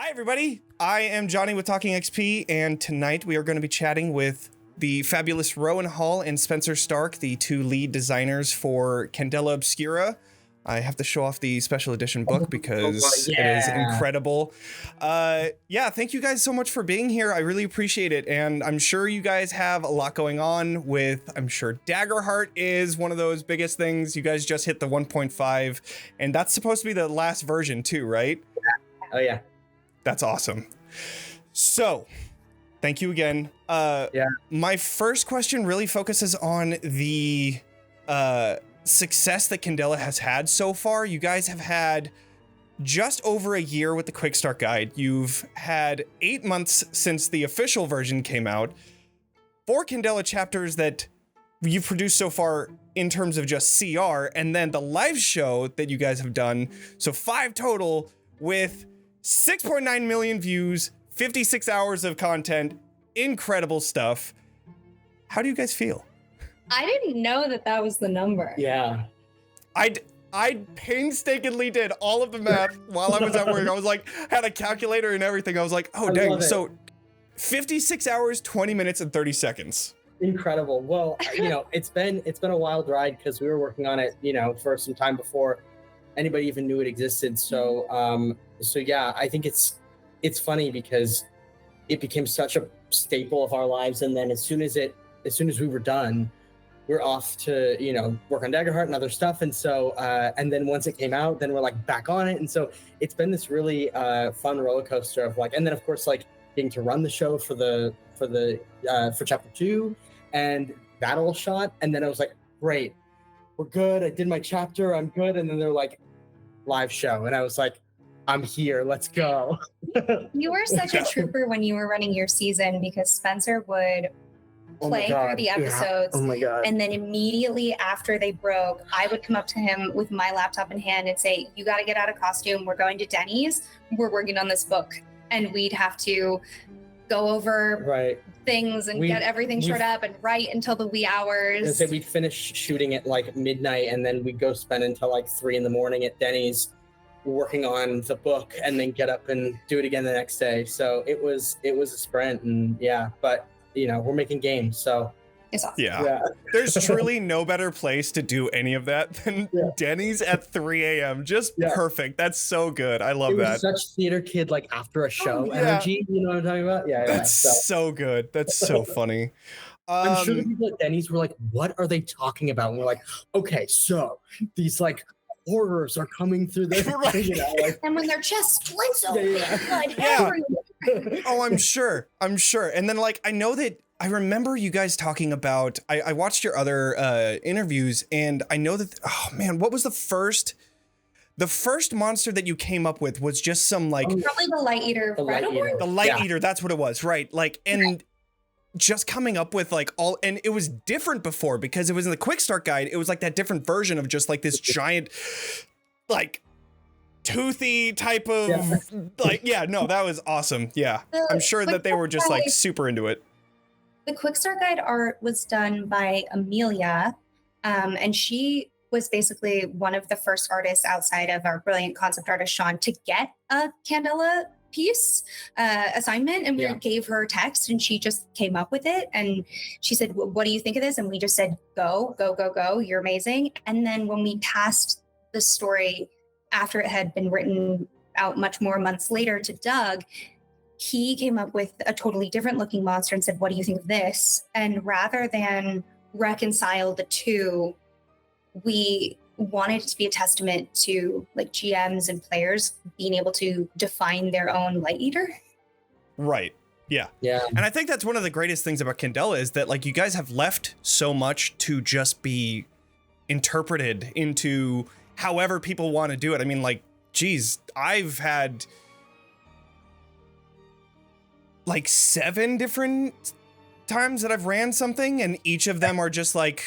Hi, everybody. I am Johnny with Talking XP, and tonight we are going to be chatting with the fabulous Rowan Hall and Spenser Starke, the two lead designers for Candela Obscura. I have to show off the special edition book because it is incredible. Thank you guys so much for being here. I really appreciate it. And I'm sure you guys have a lot going on with, I'm sure Daggerheart is one of those biggest things. You guys just hit the 1.5, and that's supposed to be the last version too, right? Oh, yeah. That's awesome. So, thank you again. My first question really focuses on the success that Candela has had so far. You guys have had just over a year with the Quick Start Guide. You've had 8 months since the official version came out. 4 Candela chapters that you've produced so far in terms of just CR, and then the live show that you guys have done. So 5 total with 6.9 million views, 56 hours of content, incredible stuff. How do you guys feel? I didn't know that was the number. Yeah. I painstakingly did all of the math while I was at work. I was like, had a calculator and everything. I was like, oh, dang. So 56 hours, 20 minutes, and 30 seconds. Incredible. Well, it's been a wild ride because we were working on it, for some time before anybody even knew it existed. So, I think it's funny because it became such a staple of our lives. And then as soon as we were done, we're off to, work on Daggerheart and other stuff. And so, and then once it came out, then we're like back on it. And so it's been this really fun roller coaster of like, and then of course, like getting to run the show for chapter 2 and that all shot. And then I was like, great, we're good. I did my chapter, I'm good. And then they're like, live show. And I was like, I'm here, let's go. You were such a trooper when you were running your season because Spenser would play through the episodes. Oh my God. And then immediately after they broke, I would come up to him with my laptop in hand and say, you got to get out of costume. We're going to Denny's. We're working on this book. And we'd have to go over things and get everything short up and write until the wee hours. And so we'd finish shooting at like midnight and then we'd go spend until like 3 a.m. at Denny's working on the book and then get up and do it again the next day. So it was a sprint and but we're making games, so it's awesome. Yeah. There's truly no better place to do any of that than Denny's at 3 a.m. Just perfect. That's so good. I love that. Such theater kid, like after a show energy. You know what I'm talking about? Yeah. That's so good. That's so funny. I'm sure the people at Denny's were like, what are they talking about? And we're like, okay, so these like horrors are coming through their and when their chest splits open, blood everywhere. Oh, I'm sure. And then like, I remember you guys talking about, I watched your other interviews and I know that, oh man, what was the first monster that you came up with was just some like. Probably the Light Eater. The Light Eater, that's what it was, right? Like, and just coming up with like and it was different before because it was in the Quick Start Guide. It was like that different version of just like this giant, like toothy type of that was awesome. Yeah. I'm sure that they were just like super into it. The Quick Start Guide art was done by Amelia, and she was basically one of the first artists outside of our brilliant concept artist, Sean, to get a Candela piece assignment, and we gave her text and she just came up with it. And she said, what do you think of this? And we just said, go, you're amazing. And then when we passed the story after it had been written out much more months later to Doug, he came up with a totally different looking monster and said, what do you think of this? And rather than reconcile the two, we wanted it to be a testament to like GMs and players being able to define their own Light Eater. Right. Yeah. And I think that's one of the greatest things about Candela is that like you guys have left so much to just be interpreted into however people want to do it. I mean, like, geez, I've had like 7 different times that I've ran something and each of them are just like,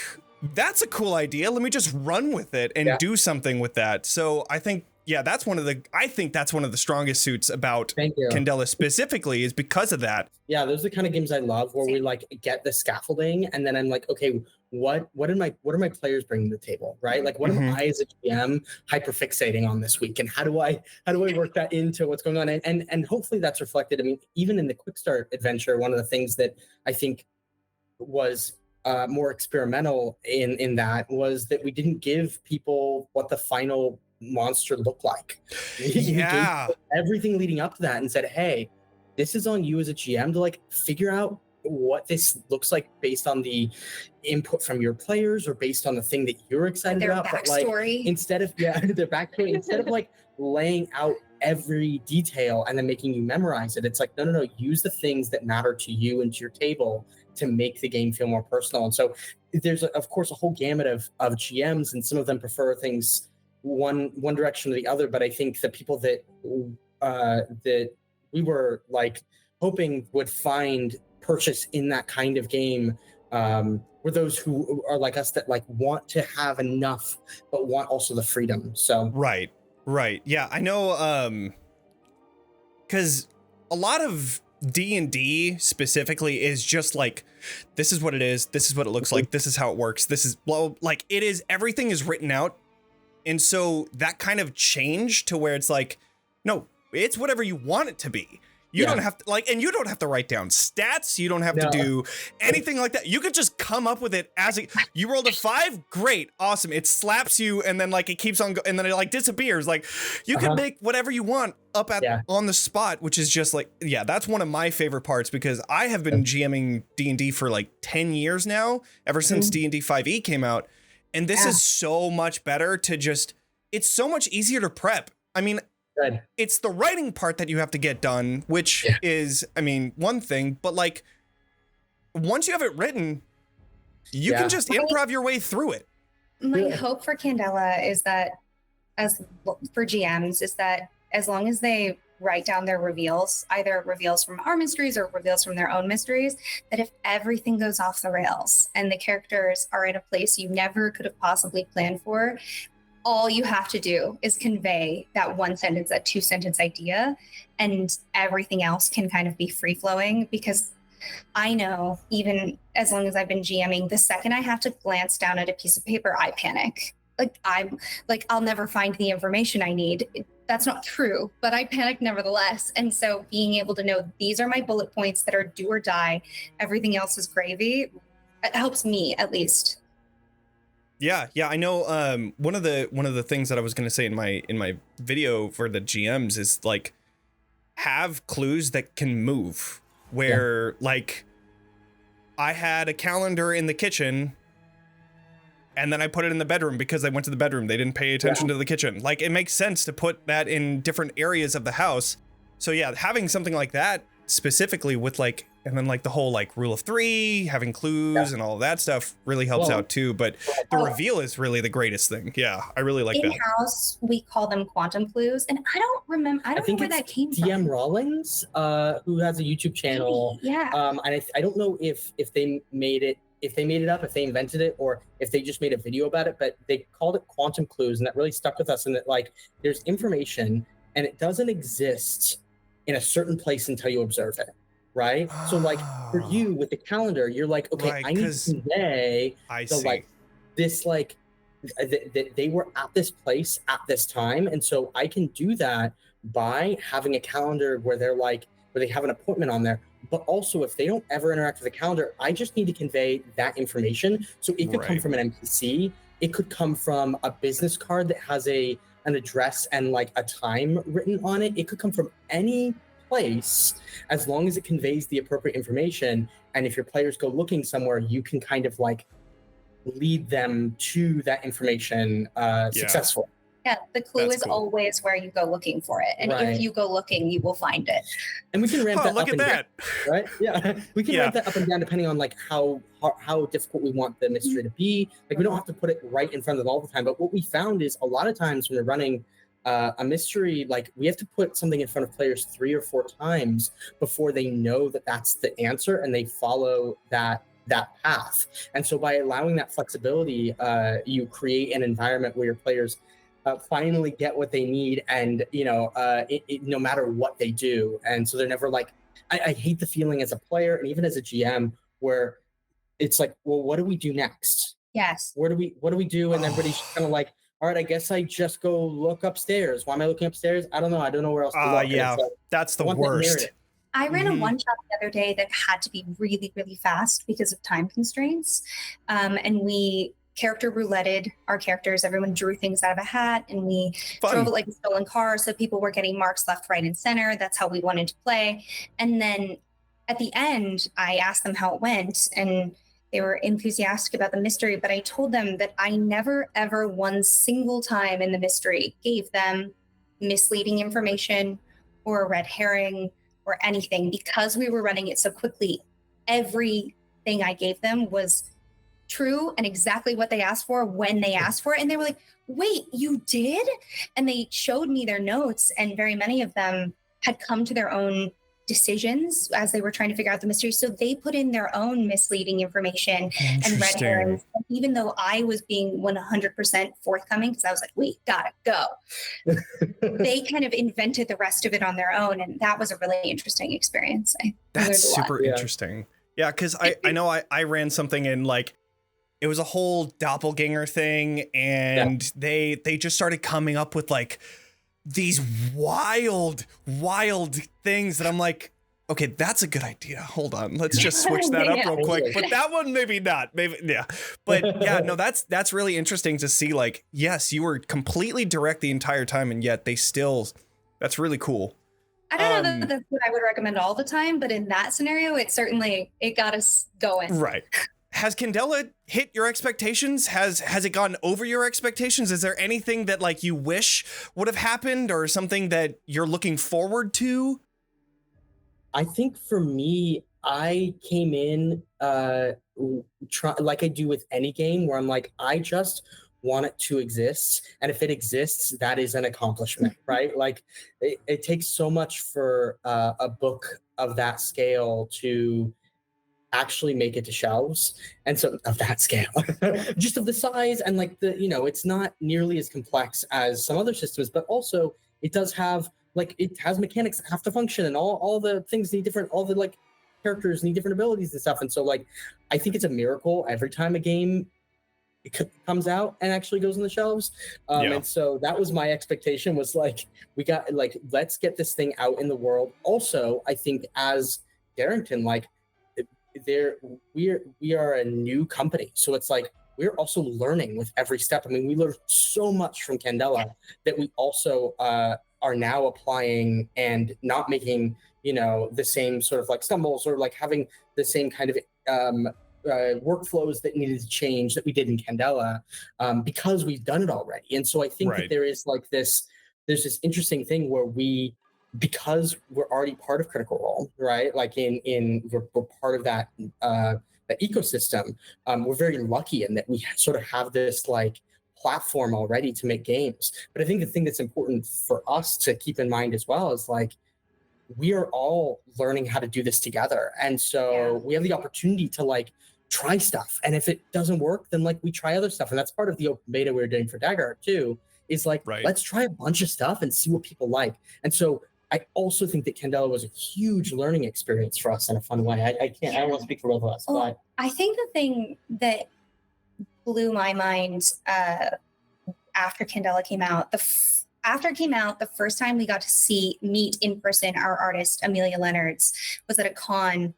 that's a cool idea. Let me just run with it and do something with that. So I think, that's one of the strongest suits about Candela specifically is because of that. Yeah, those are the kind of games I love where we like get the scaffolding and then I'm like, okay, what are my players bringing to the table, right? Like, what am I as a GM hyperfixating on this week, and how do I work that into what's going on? And hopefully that's reflected. I mean, even in the Quick Start adventure, one of the things that I think was more experimental in that was that we didn't give people what the final monster looked like. Yeah. We gave everything leading up to that and said, hey, this is on you as a GM to like figure out what this looks like based on the input from your players or based on the thing that you're excited about. Backstory. But like, instead of their backstory, instead of like laying out every detail and then making you memorize it, it's like, no, use the things that matter to you and to your table to make the game feel more personal. And so there's of course a whole gamut of GMs, and some of them prefer things one direction or the other. But I think the people that we were like hoping would find purchase in that kind of game were those who are like us, that like want to have enough but want also the freedom. So right, yeah, I know, because a lot of D&D specifically is just like, this is what it is, this is what it looks like, this is how it works, this is, well, like, it is, everything is written out. And so that kind of changed to where it's like, no, it's whatever you want it to be. You don't have to, like, and you don't have to write down stats. You don't have to do anything like that. You could just come up with it as you rolled a 5. Great. Awesome. It slaps you. And then like it keeps on and then it like disappears. Like you can make whatever you want up at on the spot, which is just like, that's one of my favorite parts, because I have been GMing D&D for like 10 years now, ever since D&D 5e came out. And this is so much better to just, it's so much easier to prep. I mean, it's the writing part that you have to get done, which is, I mean, one thing, but like once you have it written, you can just improv your way through it. My hope for Candela is that, as for GMs, is that as long as they write down their reveals, either reveals from our mysteries or reveals from their own mysteries, that if everything goes off the rails and the characters are in a place you never could have possibly planned for, all you have to do is convey that 1 sentence, that 2 sentence idea, and everything else can kind of be free flowing. Because I know, even as long as I've been GMing, the second I have to glance down at a piece of paper, I panic. I'll never find the information I need. That's not true, but I panic nevertheless. And so being able to know these are my bullet points that are do or die, everything else is gravy, it helps me at least. Yeah, I know. One of the things that I was going to say in my video for the GMs is like, have clues that can move. Where like, I had a calendar in the kitchen, and then I put it in the bedroom because I went to the bedroom. They didn't pay attention to the kitchen. Like, it makes sense to put that in different areas of the house. So yeah, having something like that specifically with like, and then like the whole like rule of 3, having clues and all of that stuff really helps out too. But the reveal is really the greatest thing. Yeah, I really like that. In-house, we call them quantum clues, and I don't know where that came from. DM Rawlings, who has a YouTube channel. And I don't know if they made it, if they invented it, or if they just made a video about it, but they called it quantum clues, and that really stuck with us. And that like, there's information and it doesn't exist in a certain place until you observe it. Right. So like for you with the calendar, you're like, okay, I need to convey like this, like they were at this place at this time. And so I can do that by having a calendar where they're like, where they have an appointment on there. But also if they don't ever interact with the calendar, I just need to convey that information. So it could come from an NPC. It could come from a business card that has an address and like a time written on it. It could come from any place, as long as it conveys the appropriate information. And if your players go looking somewhere, you can kind of like lead them to that information successfully. Yeah, the clue is always where you go looking for it. And if you go looking, you will find it. And we can ramp that up and down, right? Yeah, we can ramp that up and down depending on like how difficult we want the mystery to be. Like, we don't have to put it right in front of them all the time. But what we found is a lot of times when we're running a mystery, like, we have to put something in front of players 3 or 4 times before they know that that's the answer and they follow that path. And so by allowing that flexibility, you create an environment where your players finally get what they need, and no matter what they do. And so they're never like, I hate the feeling as a player and even as a GM where it's like, well, what do we do next? Yes. What do we do? And everybody's kind of like, all right, I guess I just go look upstairs. Why am I looking upstairs? I don't know. I don't know where else to look. Yeah, that's the worst. I ran a one-shot the other day that had to be really, really fast because of time constraints. And we character rouletted our characters. Everyone drew things out of a hat, and we drove it like a stolen car. So people were getting marks left, right, and center. That's how we wanted to play. And then at the end, I asked them how it went, and they were enthusiastic about the mystery. But I told them that I never, ever, one single time in the mystery gave them misleading information or a red herring or anything, because we were running it so quickly. Everything I gave them was true and exactly what they asked for when they asked for it. And they were like, wait, you did? And they showed me their notes, and very many of them had come to their own decisions as they were trying to figure out the mystery. So they put in their own misleading information and red herrings. And even though I was being 100% forthcoming, because I was like, wait, gotta go. They kind of invented the rest of it on their own. And that was a really interesting experience. That's super interesting. Yeah, because I know I ran something in like, it was a whole doppelganger thing, and they just started coming up with like these wild things that I'm like, okay, that's a good idea. Hold on, let's just switch that up real quick. But that one, maybe not. Maybe, yeah. But yeah, no, that's really interesting to see. Like, yes, you were completely direct the entire time, and yet they still, that's really cool. I don't know that that's what I would recommend all the time, but in that scenario, it got us going. Right. Has Candela hit your expectations? Has it gone over your expectations? Is there anything that like you wish would have happened, or something that you're looking forward to? I think for me, I came in like I do with any game, where I'm like, I just want it to exist, and if it exists, that is an accomplishment, right? Like it takes so much for a book of that scale to actually make it to shelves, and so of that scale, just of the size, and like it's not nearly as complex as some other systems, but also it does have it has mechanics that have to function, and all the things need different, all the like characters need different abilities and stuff, and so like I think it's a miracle every time a game comes out and actually goes on the shelves. And so that was my expectation, was like, we got like, let's get this thing out in the world. Also, I think as Darrington, like we are a new company, so it's like we're also learning with every step. I mean, we learned so much from Candela that we also are now applying, and not making the same sort of like stumbles, or like having the same kind of workflows that needed to change that we did in Candela, because we've done it already. And so I think that there's this interesting thing where because we're already part of Critical Role, right? Like we're part of that ecosystem. We're very lucky in that we sort of have this like platform already to make games. But I think the thing that's important for us to keep in mind as well is like, we are all learning how to do this together. And so we have the opportunity to like try stuff. And if it doesn't work, then like we try other stuff. And that's part of the open beta we were doing for Dagger too, is like, let's try a bunch of stuff and see what people like. And so I also think that Candela was a huge learning experience for us in a fun way. I don't want to speak for both of us, but I think the thing that blew my mind after Candela came out, after it came out, the first time we got to meet in person our artist, Amelia Leonards, was at a con.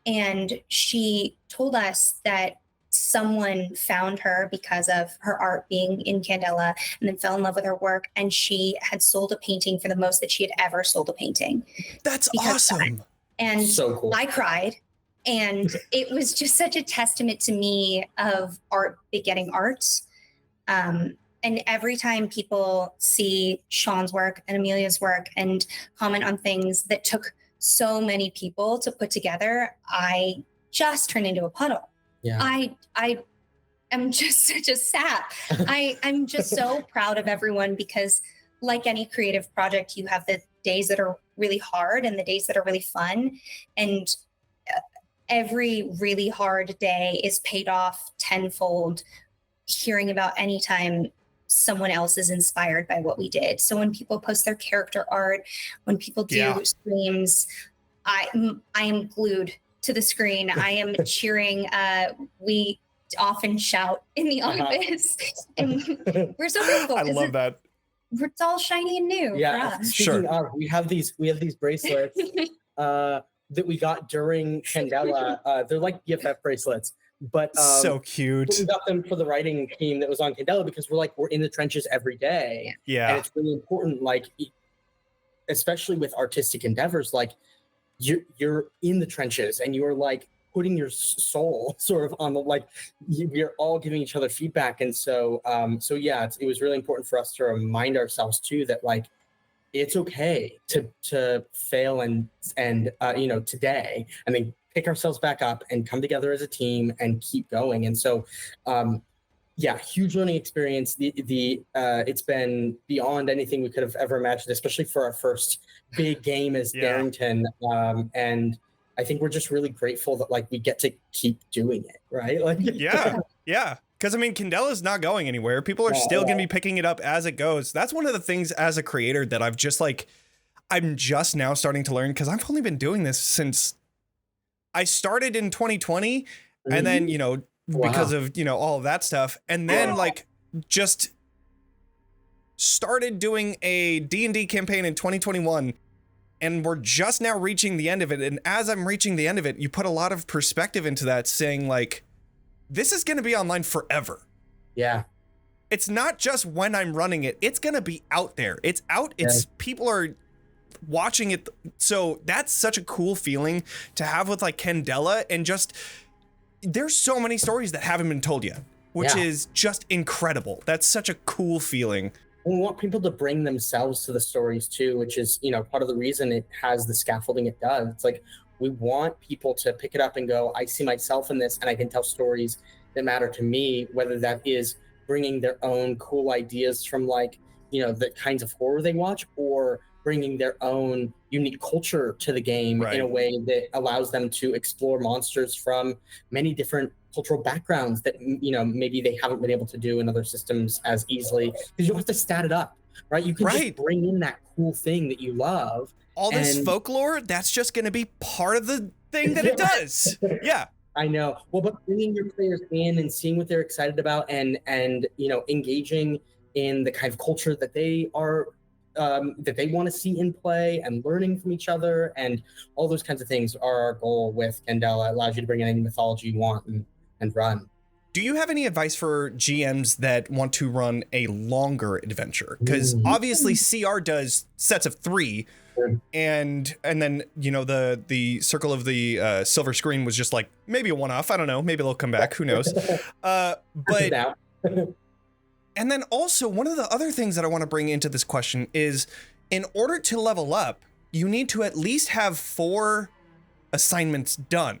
And she told us that someone found her because of her art being in Candela, and then fell in love with her work. And she had sold a painting for the most that she had ever sold a painting. That's awesome. And so cool. I cried. And it was just such a testament to me of art begetting art. And every time people see Sean's work and Amelia's work and comment on things that took so many people to put together, I just turn into a puddle. Yeah. I am just such a sap. I'm just so proud of everyone, because like any creative project, you have the days that are really hard and the days that are really fun. And every really hard day is paid off tenfold hearing about any time someone else is inspired by what we did. So when people post their character art, when people do streams, I am glued to the screen. I am cheering. We often shout in the office, and we're so grateful. I love that. It's all shiny and new. Yeah. Speaking of, we have these bracelets that we got during Candela. They're like BFF bracelets, but so cute. We got them for the writing team that was on Candela because we're in the trenches every day. Yeah. And it's really important, like, especially with artistic endeavors, like you're in the trenches and you're like putting your soul sort of on the, like, we're all giving each other feedback. And so yeah, it was really important for us to remind ourselves too that, like, it's okay to fail and today, and then pick ourselves back up and come together as a team and keep going. And so yeah, huge learning experience. It's been beyond anything we could have ever imagined, especially for our first big game as Darrington. And I think we're just really grateful that, like, we get to keep doing it, right? Like, yeah. Because, I mean, Candela's not going anywhere. People are still going to be picking it up as it goes. That's one of the things as a creator that I've just, like, I'm just now starting to learn, because I've only been doing this since I started in 2020. And then, because of, all of that stuff. And then, like, just started doing a D&D campaign in 2021. And we're just now reaching the end of it. And as I'm reaching the end of it, you put a lot of perspective into that, saying, like, this is going to be online forever. Yeah. It's not just when I'm running it. It's going to be out there. It's out. It's people are watching it. So that's such a cool feeling to have with, like, Candela, and just, there's so many stories that haven't been told yet, which is just incredible. That's such a cool feeling. We want people to bring themselves to the stories too, which is, part of the reason it has the scaffolding it does. It's like, we want people to pick it up and go, I see myself in this, and I can tell stories that matter to me, whether that is bringing their own cool ideas from, like, the kinds of horror they watch, or bringing their own unique culture to the game in a way that allows them to explore monsters from many different cultural backgrounds that, maybe they haven't been able to do in other systems as easily, because you don't have to stat it up, right? You can just bring in that cool thing that you love. All this folklore, that's just going to be part of the thing that it does. Yeah. I know. Well, but bringing your players in and seeing what they're excited about, and engaging in the kind of culture that they are, that they want to see in play, and learning from each other, and all those kinds of things are our goal with Candela. It allows you to bring in any mythology you want and run. Do you have any advice for GMs that want to run a longer adventure? Because obviously CR does sets of 3, and then the Circle of the Silver Screen was just like maybe a one-off. I don't know. Maybe they'll come back. Who knows? But and then also, one of the other things that I want to bring into this question is, in order to level up, you need to at least have 4 assignments done.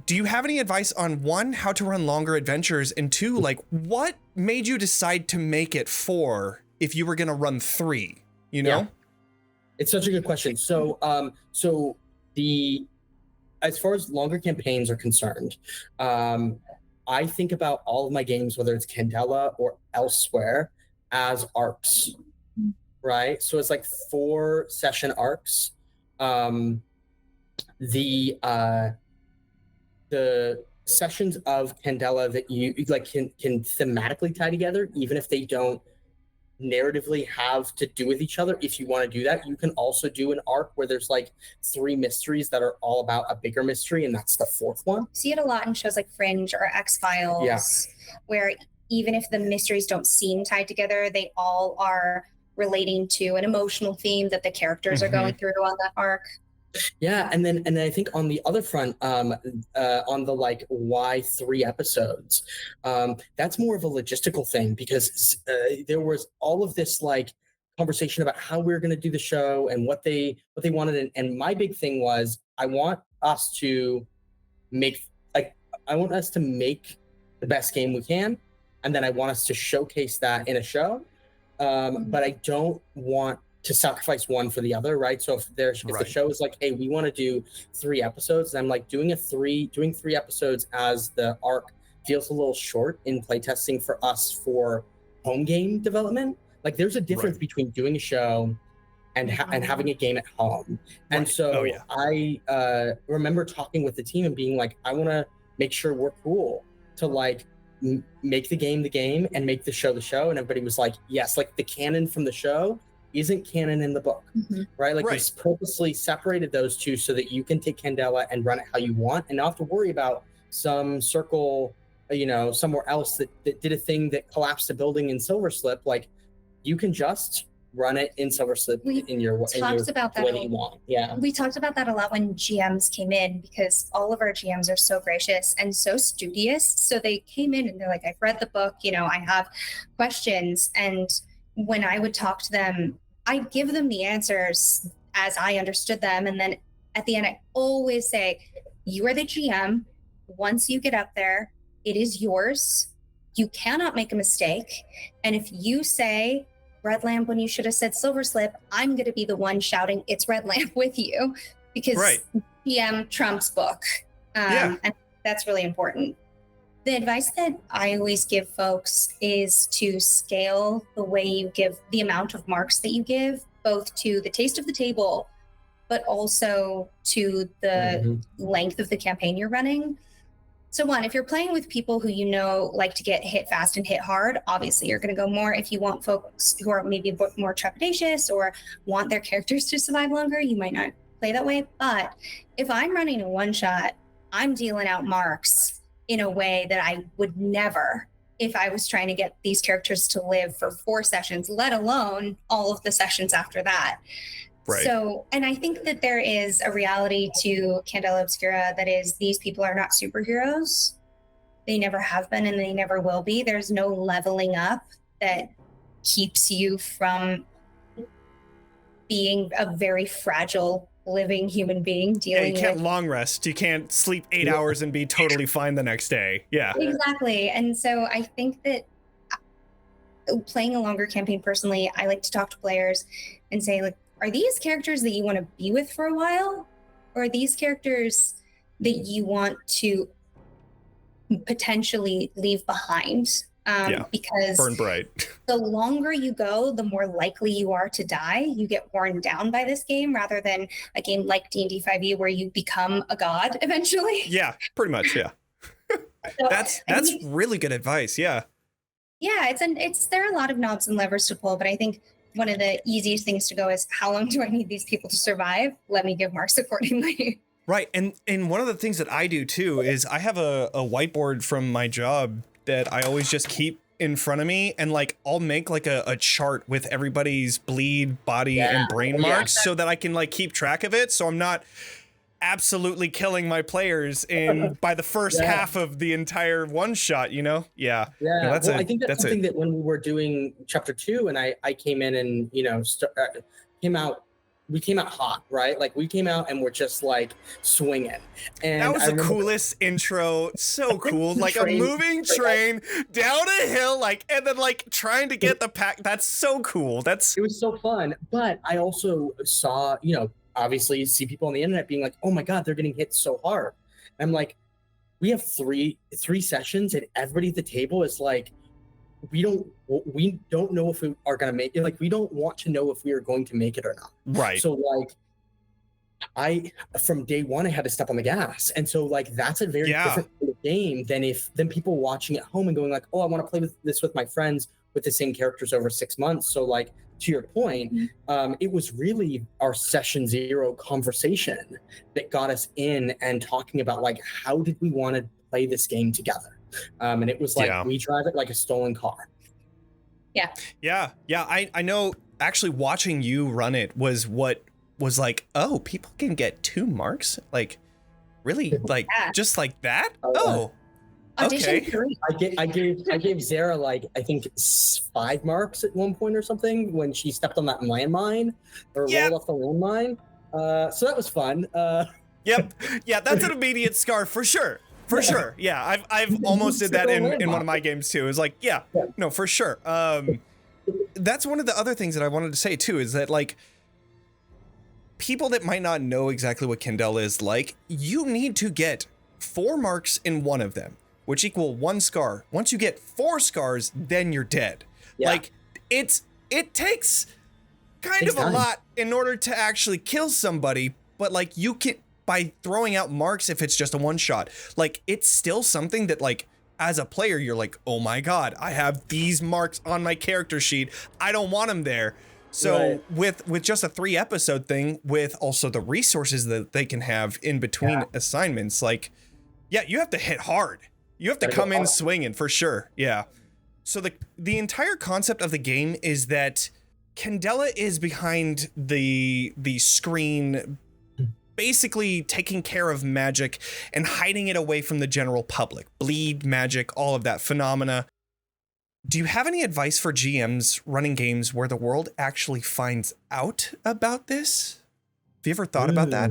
Do you have any advice on, 1, how to run longer adventures, and 2, like, what made you decide to make it 4 if you were going to run 3, Yeah. It's such a good question. So, as far as longer campaigns are concerned, I think about all of my games, whether it's Candela or elsewhere, as arcs, right? So it's like 4 session arcs. The sessions of Candela that you like can thematically tie together, even if they don't narratively have to do with each other. If you want to do that, you can also do an arc where there's like 3 mysteries that are all about a bigger mystery, and that's the 4th one. See it a lot in shows like Fringe or X-Files, where even if the mysteries don't seem tied together, they all are relating to an emotional theme that the characters are going through on that arc. Yeah, and then I think on the other front, on the, like, why 3 episodes, that's more of a logistical thing, because there was all of this, like, conversation about how we were going to do the show and what they wanted, and my big thing was, I want us to make the best game we can, and then I want us to showcase that in a show, but I don't want to sacrifice one for the other, right? So if the show is like, hey, we want to do 3 episodes, and I'm like, doing 3 episodes as the arc feels a little short in playtesting for us for home game development. Like, there's a difference between doing a show and having a game at home. And so I remember talking with the team and being like, I want to make sure we're cool to like make the game and make the show. And everybody was like, yes, like the canon from the show isn't canon in the book, right? Like we purposely separated those two so that you can take Candela and run it how you want and not have to worry about some circle, you know, somewhere else that did a thing that collapsed a building in Silver Slip. Like you can just run it in Silver Slip in your way that you want. Yeah. We talked about that a lot when GMs came in, because all of our GMs are so gracious and so studious. So they came in and they're like, I've read the book, you know, I have questions. And when I would talk to them, I give them the answers as I understood them. And then at the end, I always say, you are the GM. Once you get up there, it is yours. You cannot make a mistake. And if you say red lamp when you should have said silver slip, I'm going to be the one shouting it's red lamp with you, because GM trumps book. And that's really important. The advice that I always give folks is to scale the way you give, the amount of marks that you give, both to the taste of the table, but also to the length of the campaign you're running. So one, if you're playing with people who you know like to get hit fast and hit hard, obviously you're going to go more. If you want folks who are maybe more trepidatious or want their characters to survive longer, you might not play that way. But if I'm running a one-shot, I'm dealing out marks in a way that I would never if I was trying to get these characters to live for 4 sessions, let alone all of the sessions after that. Right. So, and I think that there is a reality to Candela Obscura that is, these people are not superheroes. They never have been and they never will be. There's no leveling up that keeps you from being a very fragile living human being dealing you can't long rest. You can't sleep 8 hours and be totally fine the next day. Yeah. Exactly. And so I think that playing a longer campaign personally, I like to talk to players and say, like, are these characters that you want to be with for a while? Or are these characters that you want to potentially leave behind? Because burn bright. The longer you go, the more likely you are to die. You get worn down by this game rather than a game like D&D 5e where you become a god eventually. Yeah, pretty much. Yeah. So, that's really good advice. Yeah. Yeah, there are a lot of knobs and levers to pull, but I think one of the easiest things to go is, how long do I need these people to survive? Let me give marks accordingly. Right. And one of the things that I do too is I have a whiteboard from my job that I always just keep in front of me, and like I'll make like a chart with everybody's bleed, body, and brain marks so that I can like keep track of it, so I'm not absolutely killing my players by the first half of the entire one shot, you know? Yeah. No, I think that's something that when we were doing chapter 2 and I came in and, you know, we came out hot, right? Like we came out and we're just like swinging. And that was the coolest intro. So cool. Like a moving train down a hill, like, and then like trying to get the pack. That's so cool. It was so fun. But I also saw, you know, obviously see people on the internet being like, oh my God, they're getting hit so hard. And I'm like, we have three sessions and everybody at the table is like, we don't know if we are going to make it. Like, we don't want to know if we are going to make it or not. Right. So like from day one, I had to step on the gas. And so like, that's a very different game than people watching at home and going like, oh, I want to play this with my friends with the same characters over 6 months. So like, to your point, it was really our session 0 conversation that got us in and talking about like, how did we want to play this game together? And it was like, we drive it like a stolen car. Yeah. I know actually watching you run it was what was like, oh, people can get 2 marks? Like, really? Like, just like that? Okay. 3. I gave Zara like, I think 5 marks at one point or something when she stepped on that landmine or rolled off the landmine. So that was fun. Yep. Yeah, that's an immediate scar for sure. For sure. Yeah, I've almost did that in one of my games too. It's like, no, for sure. That's one of the other things that I wanted to say too, is that like, people that might not know exactly what Candela is like, you need to get 4 marks in one of them, which equal 1 scar. Once you get 4 scars, then you're dead. Yeah. Like, it takes kind of a lot in order to actually kill somebody, but like you can, by throwing out marks if it's just a one shot, like it's still something that like as a player you're like, oh my god, I have these marks on my character sheet, I don't want them there. So with just a 3 episode thing, with also the resources that they can have in between assignments, like you have to hit hard, you have to come in swinging for sure. So the entire concept of the game is that Candela is behind the screen, basically taking care of magic and hiding it away from the general public. Bleed, magic, all of that phenomena. Do you have any advice for GMs running games where the world actually finds out about this? Have you ever thought about that?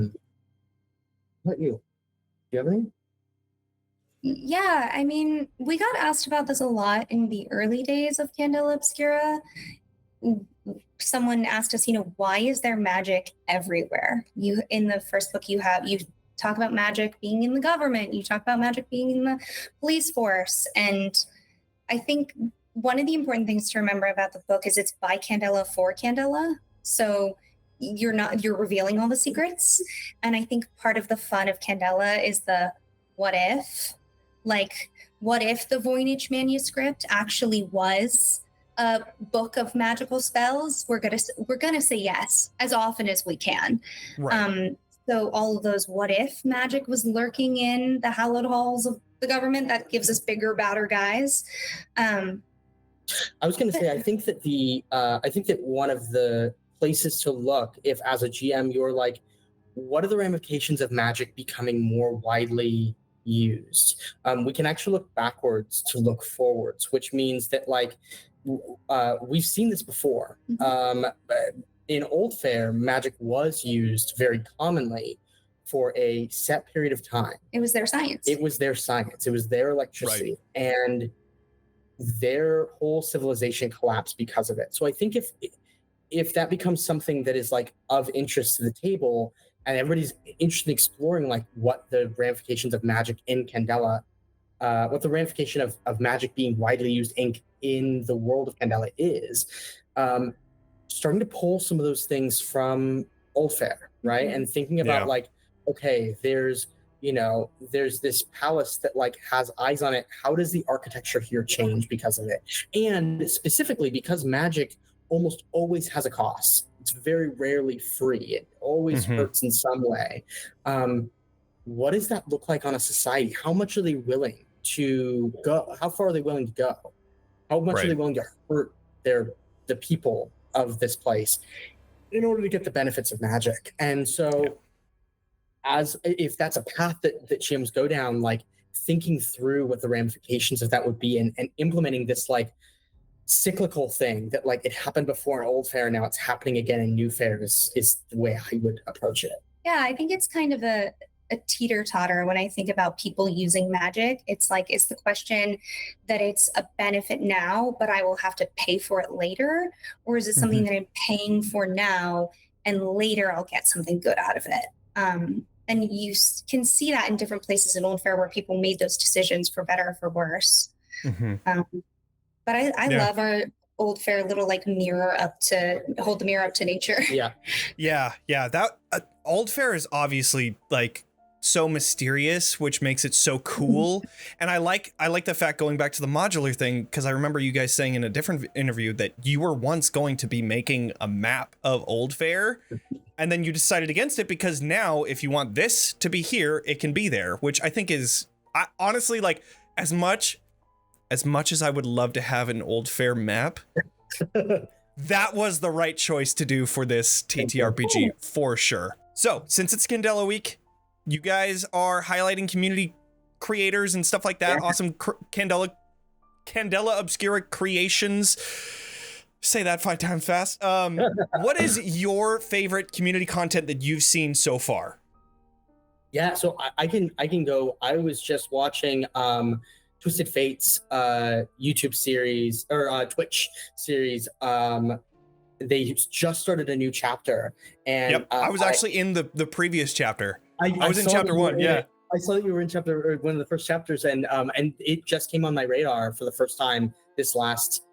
What about you? Do you have any? Yeah, I mean, we got asked about this a lot in the early days of Candela Obscura. Someone asked us, why is there magic everywhere? You, in the first book, you talk about magic being in the government, you talk about magic being in the police force. And I think one of the important things to remember about the book is it's by Candela for Candela. So you're revealing all the secrets. And I think part of the fun of Candela is the what if. Like, what if the Voynich manuscript actually was a book of magical spells? We're gonna say yes as often as we can. Right. So all of those what if magic was lurking in the hallowed halls of the government, that gives us bigger, badder guys. I was going to say, I think that one of the places to look, if as a GM you're like, what are the ramifications of magic becoming more widely used? We can actually look backwards to look forwards, which means that like we've seen this before. In Old Fair, magic was used very commonly for a set period of time. It was their science. It was their science. It was their electricity. Right. And their whole civilization collapsed because of it. So I think if that becomes something that is like of interest to the table, and everybody's interested in exploring like what the ramifications of magic in Candela, what the ramification of magic being widely used in the world of Candela is, starting to pull some of those things from Old Fair, right? And thinking about like, okay, there's this palace that like has eyes on it. How does the architecture here change because of it? And specifically because magic almost always has a cost. It's very rarely free. It always hurts in some way. What does that look like on a society? How much are they willing to go? How far are they willing to go? How much are they willing to hurt the people of this place in order to get the benefits of magic? And so if that's a path that GMs go down, like thinking through what the ramifications of that would be and implementing this like cyclical thing that like it happened before in Old Fair, now it's happening again in New Fair is the way I would approach it. Yeah, I think it's kind of a teeter-totter when I think about people using magic. It's like, is the question that it's a benefit now, but I will have to pay for it later? Or is it something that I'm paying for now and later I'll get something good out of it? And you can see that in different places in Old Fair where people made those decisions for better or for worse. But I love our Old Fair little like hold the mirror up to nature. Yeah. That Old Fair is obviously like so mysterious, which makes it so cool. And I like the fact, going back to the modular thing, because I remember you guys saying in a different interview that you were once going to be making a map of Old Fair. And then you decided against it because now if you want this to be here, it can be there, which I think is honestly like as much as I would love to have an Old Fair map, that was the right choice to do for this TTRPG for sure. So since it's Candela week, you guys are highlighting community creators and stuff like that. Awesome Candela Obscura creations. Say that 5 times fast. What is your favorite community content that you've seen so far? Yeah, so I can go. I was just watching Twisted Fate's YouTube series or Twitch series. They just started a new chapter, and I was actually in the previous chapter. I was in chapter 1. I saw that you were in chapter one of the first chapters, and it just came on my radar for the first time this last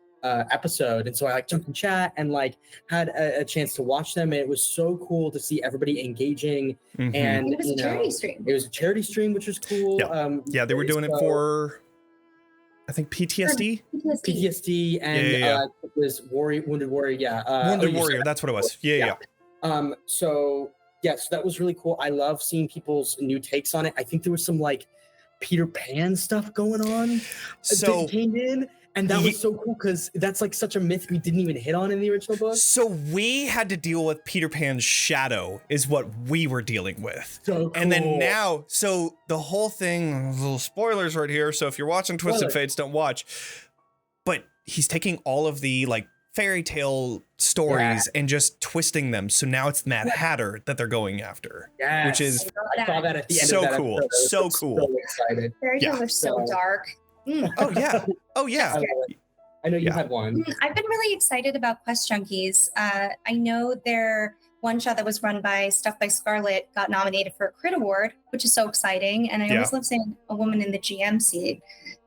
episode, and so I like jumped in chat and like had a chance to watch them, and it was so cool to see everybody engaging. And it was a charity stream. It was a charity stream, which was cool. They were doing it for, I think, PTSD. PTSD and it was Wounded Warrior. Wounded Warrior. That's what it was. Yeah. So that was really cool. I love seeing people's new takes on it. I think there was some like Peter Pan stuff going on that came in, and that was so cool because that's like such a myth we didn't even hit on in the original book. So we had to deal with Peter Pan's shadow is what we were dealing with. So cool. And then now, so the whole thing, little spoilers right here. So if you're watching Twisted Fates, don't watch. But he's taking all of the like fairy tale stories and just twisting them. So now it's Mad Hatter that they're going after, which is I saw that at the end so of that cool. episode. So cool. So excited. Fairy tales are so dark. Oh yeah. I know you had one. I've been really excited about Quest Junkies. I know their one shot that was run by Stuff by Scarlet got nominated for a Crit Award, which is so exciting. And I always love seeing a woman in the GM seat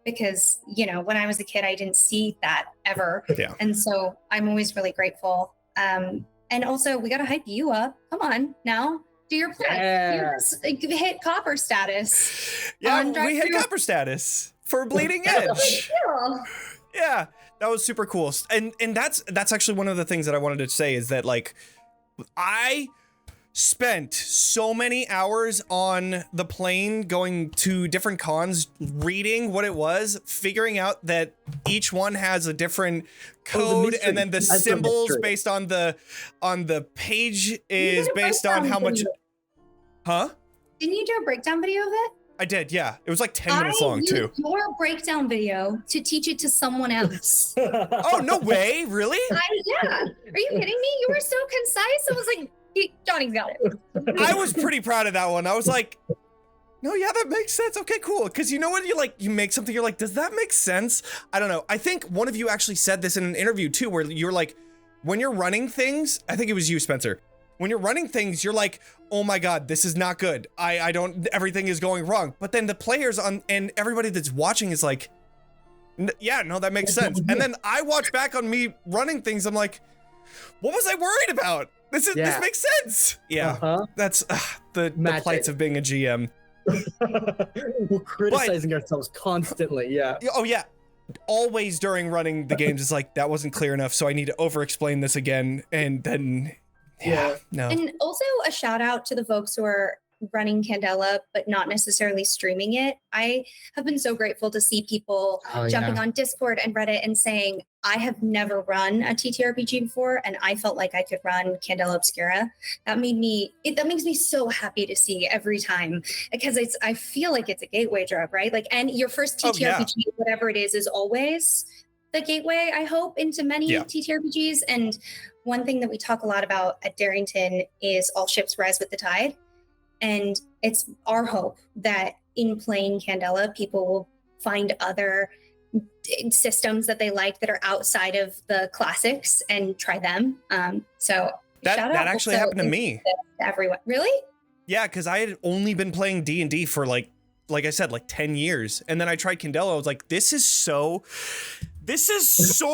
because, you know, when I was a kid, I didn't see that ever. Yeah. And so I'm always really grateful. And also, we got to hype you up. Come on now. Do your play. Yeah. You hit copper status. Yeah, we hit copper status for Bleeding Edge. Yeah, that was super cool. And that's actually one of the things that I wanted to say is that like I spent so many hours on the plane going to different cons, reading what it was, figuring out that each one has a different code, and then the symbols based on the page is based on how much. Huh? Didn't you do a breakdown video of it? I did, yeah. It was like 10 minutes long too. Your breakdown video to teach it to someone else. Oh, no way, really? Yeah. Are you kidding me? You were so concise. I was like, Johnny's got it. I was pretty proud of that one. I was like, no, yeah, that makes sense. Okay, cool. Because you know when you make something, you're like, does that make sense? I don't know. I think one of you actually said this in an interview too, where you're like, when you're running things, I think it was you, Spenser. When you're running things, you're like, oh my God, this is not good. I don't, everything is going wrong. But then the players and everybody that's watching is like, yeah, no, that makes sense. And then I watch back on me running things. I'm like, what was I worried about? This makes sense. Yeah, that's the plights of being a GM. We're criticizing ourselves constantly. Yeah. Oh yeah. Always during running the games, it's like, that wasn't clear enough. So I need to over-explain this again. And then, no. And also a shout out to the folks who are running Candela, but not necessarily streaming it. I have been so grateful to see people jumping on Discord and Reddit and saying, I have never run a TTRPG before, and I felt like I could run Candela Obscura. That makes me so happy to see every time, because I feel like it's a gateway drug, right? Like, and your first TTRPG, whatever it is always the gateway, I hope, into many TTRPGs. And one thing that we talk a lot about at Darrington is all ships rise with the tide. And it's our hope that in playing Candela, people will find other systems that they like that are outside of the classics and try them. So that actually happened to me. Everyone, really? Yeah, because I had only been playing D&D for like I said, like 10 years, and then I tried Candela. I was like, this is so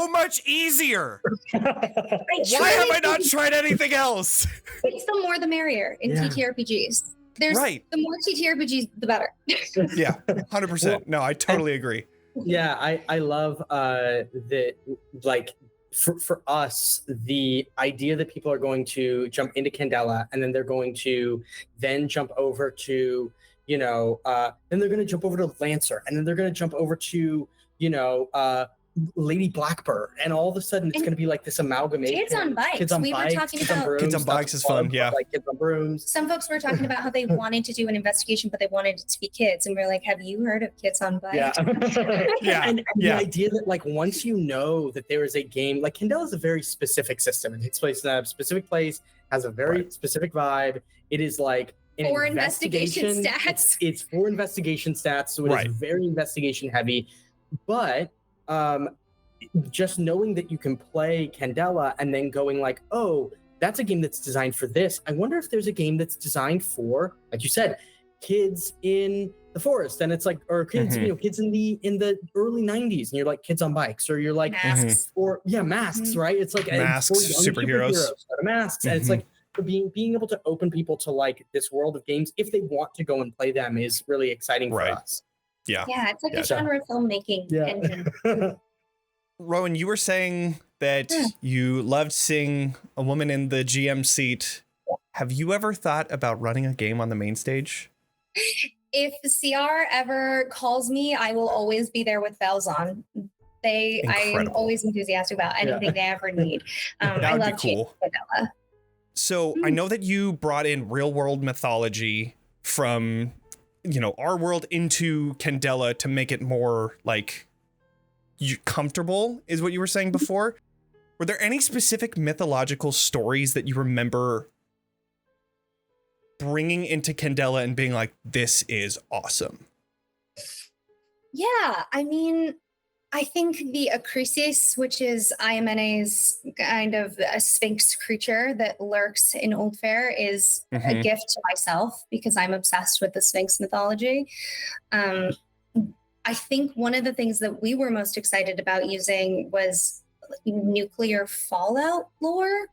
much easier. Why have I not tried anything else? It's the more the merrier in TTRPGs. The more TTRPGs, the better. Yeah, 100%. No, I totally agree. Yeah, I love that, like, for us, the idea that people are going to jump into Candela and then they're going to then jump over to, then they're going to jump over to Lancer, and then they're going to jump over to, Lady Blackbird, and all of a sudden it's going to be like this amalgamation. Kids on bikes. Kids on bikes. Kids on bikes is fun. Yeah. Like Kids on brooms. Some folks were talking about how they wanted to do an investigation, but they wanted it to be kids, and we're like, have you heard of Kids on Bikes? Yeah. And the idea that, like, once you know that there is a game, like, Candela is a very specific system. It takes place in a specific place, has a very specific vibe. It is like an for investigation stats. It's for investigation stats, so it is very investigation heavy. But just knowing that you can play Candela and then going like, oh, that's a game that's designed for this. I wonder if there's a game that's designed for, like you said, kids in the forest, and it's like, or kids, kids in the early 90s, and you're like kids on bikes, or you're like masks, or masks, right? It's like masks, superheroes, masks, and it's like being able to open people to like this world of games if they want to go and play them is really exciting for us. Yeah, it's like a genre filmmaking engine. Rowan, you were saying that you loved seeing a woman in the GM seat. Have you ever thought about running a game on the main stage? If CR ever calls me, I will always be there with bells on. I am always enthusiastic about anything they ever need. That would be cool. So I know that you brought in real world mythology from, our world into Candela to make it more like comfortable, is what you were saying before. Were there any specific mythological stories that you remember bringing into Candela and being like, this is awesome? Yeah, I mean, I think the Acrisis, which is Iamene's kind of a sphinx creature that lurks in Old Fair, is a gift to myself because I'm obsessed with the sphinx mythology. I think one of the things that we were most excited about using was nuclear fallout lore.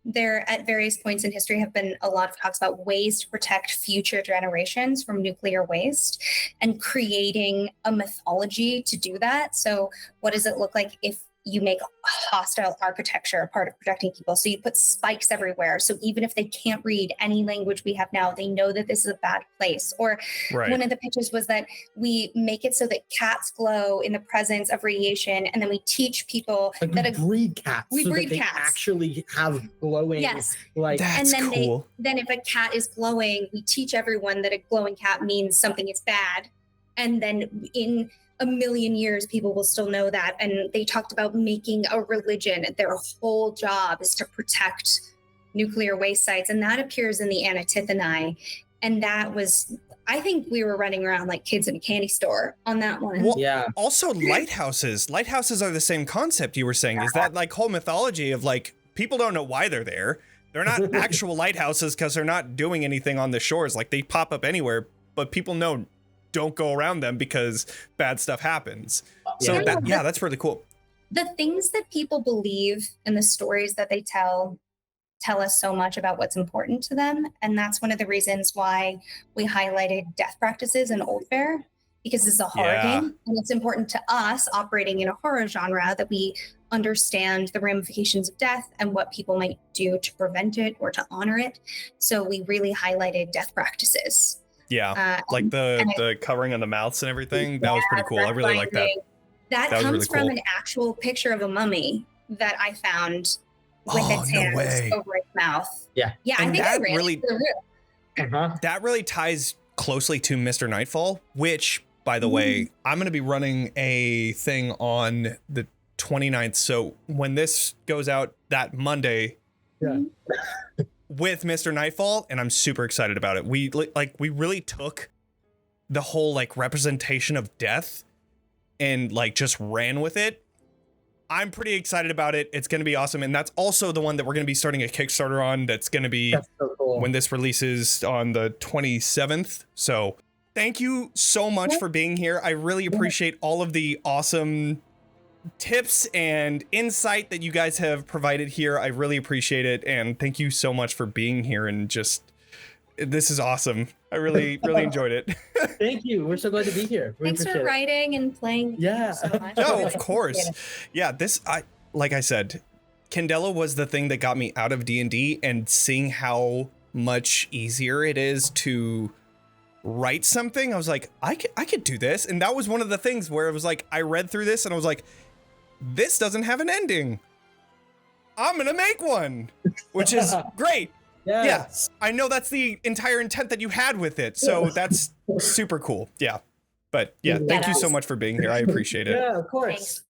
There, at various points in history, have been a lot of talks about ways to protect future generations from nuclear waste and creating a mythology to do that. So what does it look like if you make hostile architecture a part of protecting people? So you put spikes everywhere. So even if they can't read any language we have now, they know that this is a bad place. Or one of the pitches was that we make it so that cats glow in the presence of radiation. And then we teach people that we breed cats. We breed cats. Actually have glowing. Yes. That's cool. Then if a cat is glowing, we teach everyone that a glowing cat means something is bad. And then in a million years, people will still know that. And they talked about making a religion. Their whole job is to protect nuclear waste sites. And that appears in the Anatithanae. And that was, I think we were running around like kids in a candy store on that one. Well, also lighthouses. Lighthouses are the same concept you were saying. Is that like whole mythology of like, people don't know why they're there. They're not actual lighthouses because they're not doing anything on the shores. Like they pop up anywhere, but people know don't go around them because bad stuff happens. So that's really cool. The things that people believe and the stories that they tell us so much about what's important to them. And that's one of the reasons why we highlighted death practices in Old Fair, because it's a horror game. And it's important to us operating in a horror genre that we understand the ramifications of death and what people might do to prevent it or to honor it. So we really highlighted death practices. Yeah, like the covering on the mouths and everything. That was pretty cool. I really like that. That comes really from an actual picture of a mummy that I found with its hands over its mouth. Yeah, and I think that really, that really ties closely to Mr. Nightfall, which, by the way, I'm going to be running a thing on the 29th. So when this goes out that Monday, with Mr. Nightfall, and I'm super excited about it. We really took the whole like representation of death and like just ran with it. I'm pretty excited about it. It's going to be awesome. And that's also the one that we're going to be starting a Kickstarter on. That's going to be so cool when this releases on the 27th. So thank you so much for being here. I really appreciate all of the awesome tips and insight that you guys have provided here. I really appreciate it. And thank you so much for being here. And just, this is awesome. I really enjoyed it. Thank you. We're so glad to be here. Thanks for writing and playing so much. No, of course. Yeah, like I said, Candela was the thing that got me out of D&D, and seeing how much easier it is to write something, I was like, I could do this. And that was one of the things where it was like, I read through this and I was like, this doesn't have an ending. I'm gonna make one, which is great. Yes. I know that's the entire intent that you had with it. So that's super cool. Yeah. But thank you so much for being here. I appreciate it. Yeah, of course. Thanks.